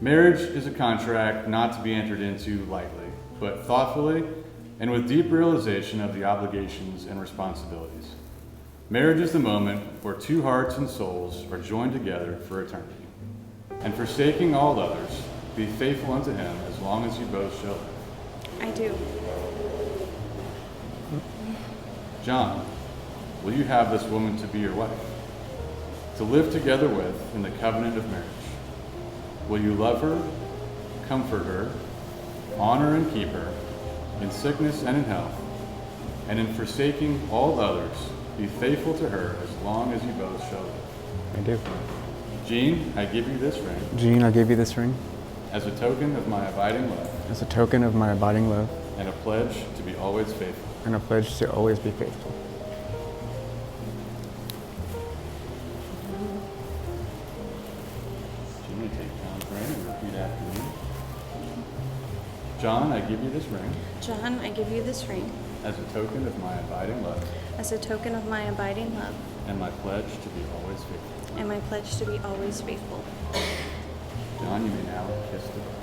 Marriage is a contract not to be entered into lightly, but thoughtfully and with deep realization of the obligations and responsibilities. Marriage is the moment where two hearts and souls are joined together for eternity. And forsaking all others, be faithful unto him as long as you both shall live. I do. John, will you have this woman to be your wife, to live together with in the covenant of marriage? Will you love her, comfort her, honor and keep her, in sickness and in health, and in forsaking all others, be faithful to her as long as you both shall live? I do. Jean, I give you this ring. Jean, I give you this ring As a token of my abiding love. as a token of my abiding love And a pledge to be always faithful. and a pledge to always be faithful. Jean, you take John's ring and repeat after me. John, I give you this ring. John, I give you this ring As a token of my abiding love. as a token of my abiding love And my pledge to be always faithful. and my pledge to be always faithful. John, you may now kiss the bride.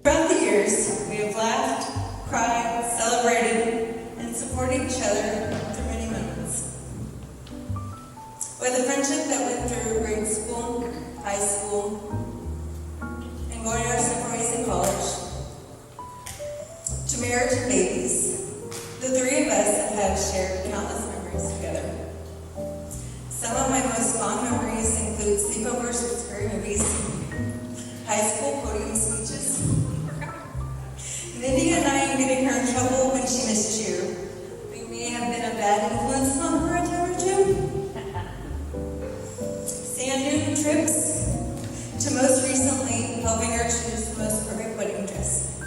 Throughout the years, we have laughed, cried, celebrated, and supported each other through many moments. With a friendship that went through grade school, high school, and going our separate ways in college, to marriage and babies, the three of us have shared countless memories together. Some of my most fond memories include sleepovers with scary movies, high school podium speeches, Mindy and I getting her in trouble when she missed cheer. We may have been a bad influence on her a time or two. Sand dune trips, to most recently helping her choose the most perfect wedding dress.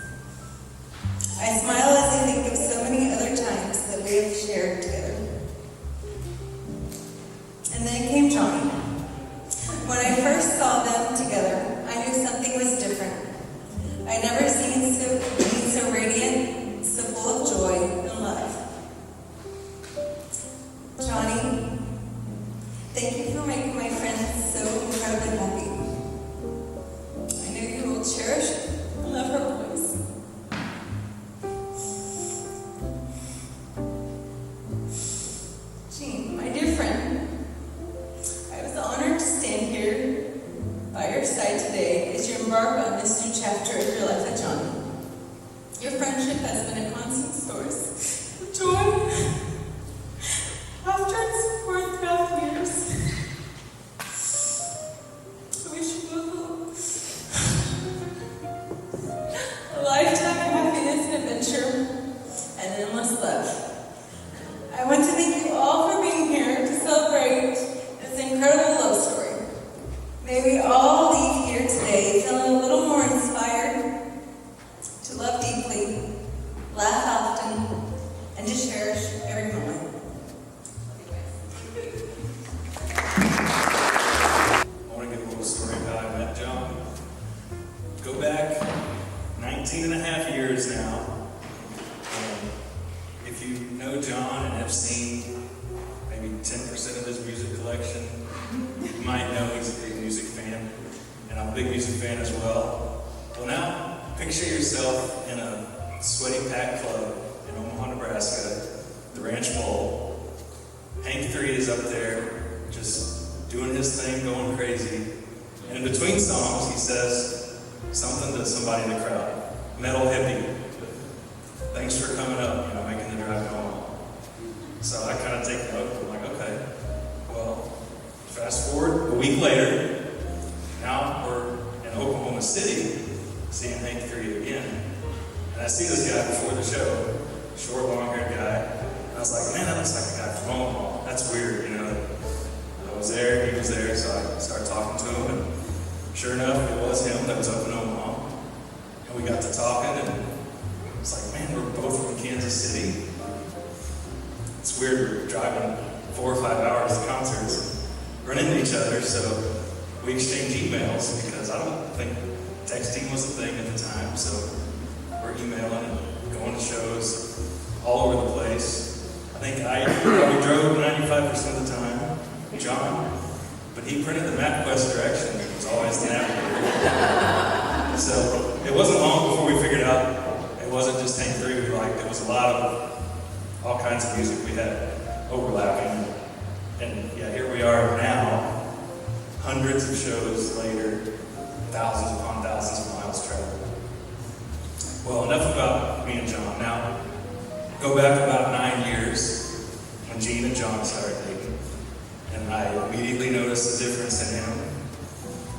I smile as I think of so many other times that we have shared together. And then came Johnny. When I first saw them together, I knew something was different. I'd never seen so radiant, so full of joy and love. Johnny, thank you for making my friends so incredibly happy. I know you will cherish and love her voice. Jean, my dear friend, I was honored to stand here by your side today as you embark on this new chapter of your life with Johnny. Your friendship has been a constant source of joy, laughter, and support throughout the years. I wish you both a lifetime of happiness and adventure and endless love. I want to thank you all for being here to celebrate this incredible love story. May we all leave here today feeling a little more inspired to love deeply, laugh often, and to cherish every moment. I want to give a little story of how I met John. Go back 19 and a half years now. If you know John and have seen maybe 10% of his music collection, you might know he's a big music fan, and I'm a big music fan as well. Well, now picture yourself in a sweaty packed club in Omaha, Ranch Bowl. Hank 3 is up there, just doing his thing, going crazy. And in between songs, he says something to somebody in the crowd. Metal hippie. Thanks for coming up, making the drive home. So I kind of take note. I'm like, okay, well, fast forward a week later, now we're in Oklahoma City, seeing Hank 3 again. And I see this guy before the show, short, long-haired guy. And I was like, man, that looks like a guy from Omaha. That's weird, I was there, he was there, so I started talking to him, and sure enough, it was him that was up in Omaha. And we got to talking, and it's like, man, we're both from Kansas City. It's weird, we're driving 4 or 5 hours to concerts, run into each other, so we exchanged emails, because I don't think texting was a thing at the time, so we're emailing and going to shows all over the place. I think I probably drove 95% of the time, John, but he printed the MapQuest directions. It was always the navigator. So it wasn't long before we figured out it wasn't just Hank 3 we liked. It was a lot of all kinds of music we had overlapping. And yeah, here we are now, hundreds of shows later, thousands upon thousands of miles traveled. Well, enough about me and John. Now, go back about 9 years when Gene and John started dating. And I immediately noticed the difference in him.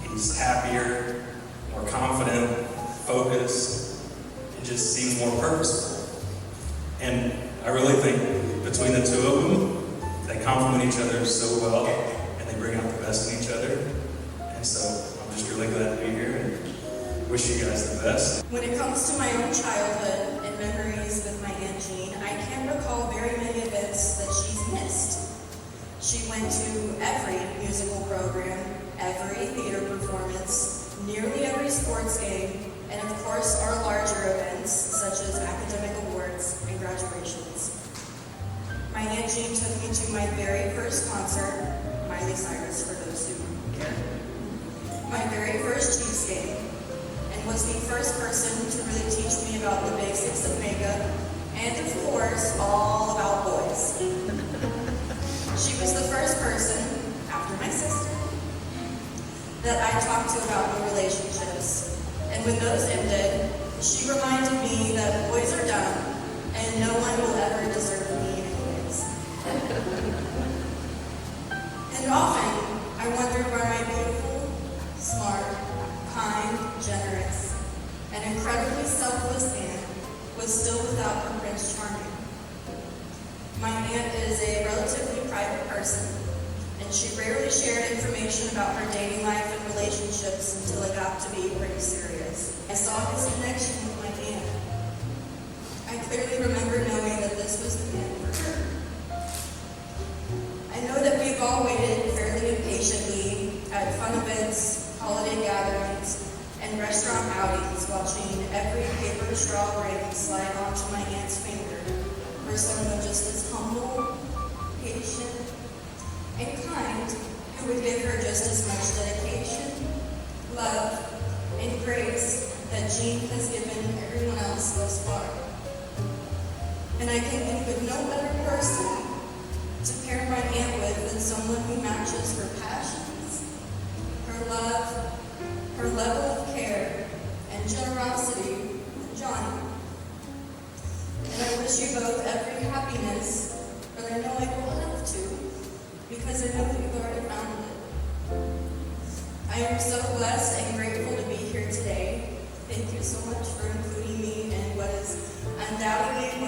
He's happier, more confident, focused. It just seems more purposeful. And I really think between the two of them, they complement each other so well, and they bring out the best in each other. And so I'm just really glad to be here and wish you guys the best. When it comes to my own childhood and memories with my Aunt Jean, I can't recall very many events that she's missed. She went to every musical program, every theater performance, nearly every sports game, and of course our larger events such as academic awards and graduations. My Aunt Jean took me to my very first concert, Miley Cyrus for those who care, my very first Chiefs game, and was the first person to really teach me about the basics of makeup, and of course, all about boys. She was the first person, after my sister, that I talked to about new relationships. And when those ended, she reminded me that boys are dumb, and no one will ever deserve me anyways. And often, I wondered where my beautiful, smart, kind, generous, and incredibly selfless aunt was still without her Prince Charming. My aunt is a relatively private person, and she rarely shared information about her dating life and relationships until it got to be pretty serious. I saw his connection with my aunt. I clearly remember knowing that this was the man for her. I know that we've all waited fairly impatiently at fun events, holiday gatherings, and restaurant outings, watching every paper straw ring slide onto my aunt's finger for someone just as humble, patient, and kind who would give her just as much dedication, love, and grace that Jean has given everyone else thus far. And I can think of no better person to pair my aunt with than someone who matches her passions, her love, her level of care, and generosity with Johnny. And I wish you both every happiness, but I know I will have to, because I know that you've already found it. I am so blessed and grateful to be here today. Thank you so much for including me in what is undoubtedly